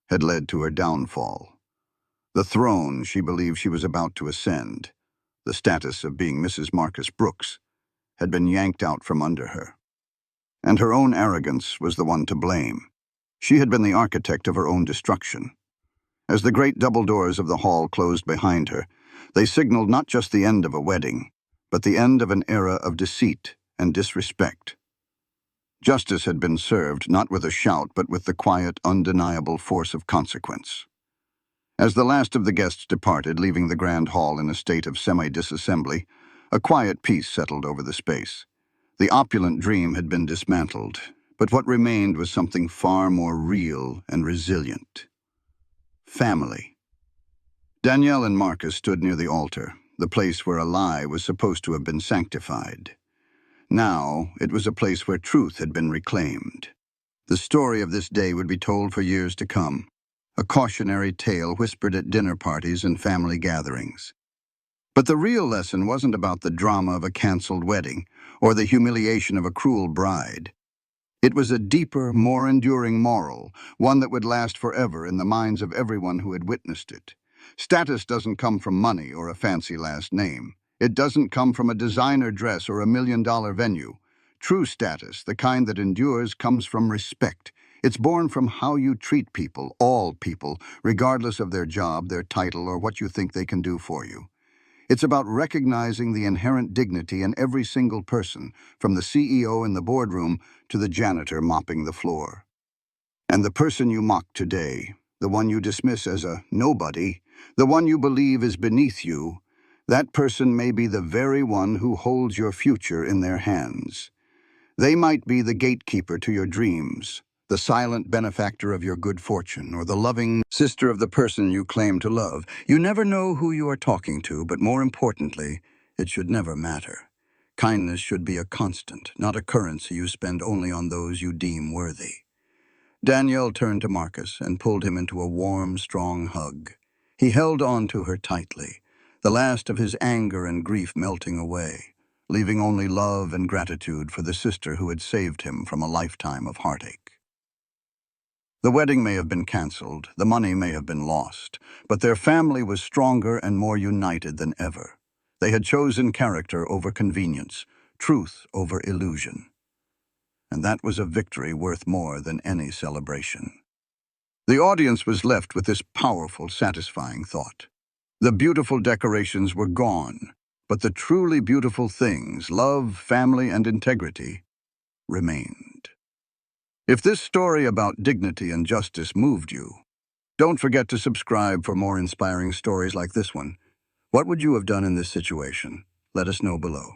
had led to her downfall. The throne she believed she was about to ascend, the status of being Mrs. Marcus Brooks, had been yanked out from under her. And her own arrogance was the one to blame. She had been the architect of her own destruction. As the great double doors of the hall closed behind her, they signaled not just the end of a wedding, but the end of an era of deceit and disrespect. Justice had been served not with a shout, but with the quiet, undeniable force of consequence. As the last of the guests departed, leaving the grand hall in a state of semi-disassembly, a quiet peace settled over the space. The opulent dream had been dismantled, but what remained was something far more real and resilient. Family. Danielle and Marcus stood near the altar, the place where a lie was supposed to have been sanctified. Now, it was a place where truth had been reclaimed. The story of this day would be told for years to come, a cautionary tale whispered at dinner parties and family gatherings. But the real lesson wasn't about the drama of a canceled wedding or the humiliation of a cruel bride. It was a deeper, more enduring moral, one that would last forever in the minds of everyone who had witnessed it. Status doesn't come from money or a fancy last name. It doesn't come from a designer dress or a $1 million venue. True status, the kind that endures, comes from respect. It's born from how you treat people, all people, regardless of their job, their title, or what you think they can do for you. It's about recognizing the inherent dignity in every single person, from the CEO in the boardroom to the janitor mopping the floor. And the person you mock today, the one you dismiss as a nobody, the one you believe is beneath you, that person may be the very one who holds your future in their hands. They might be the gatekeeper to your dreams, the silent benefactor of your good fortune, or the loving sister of the person you claim to love. You never know who you are talking to, but more importantly, it should never matter. Kindness should be a constant, not a currency you spend only on those you deem worthy. Danielle turned to Marcus and pulled him into a warm, strong hug. He held on to her tightly, the last of his anger and grief melting away, leaving only love and gratitude for the sister who had saved him from a lifetime of heartache. The wedding may have been canceled, the money may have been lost, but their family was stronger and more united than ever. They had chosen character over convenience, truth over illusion. And that was a victory worth more than any celebration. The audience was left with this powerful, satisfying thought. The beautiful decorations were gone, but the truly beautiful things, love, family, and integrity, remained. If this story about dignity and justice moved you, don't forget to subscribe for more inspiring stories like this one. What would you have done in this situation? Let us know below.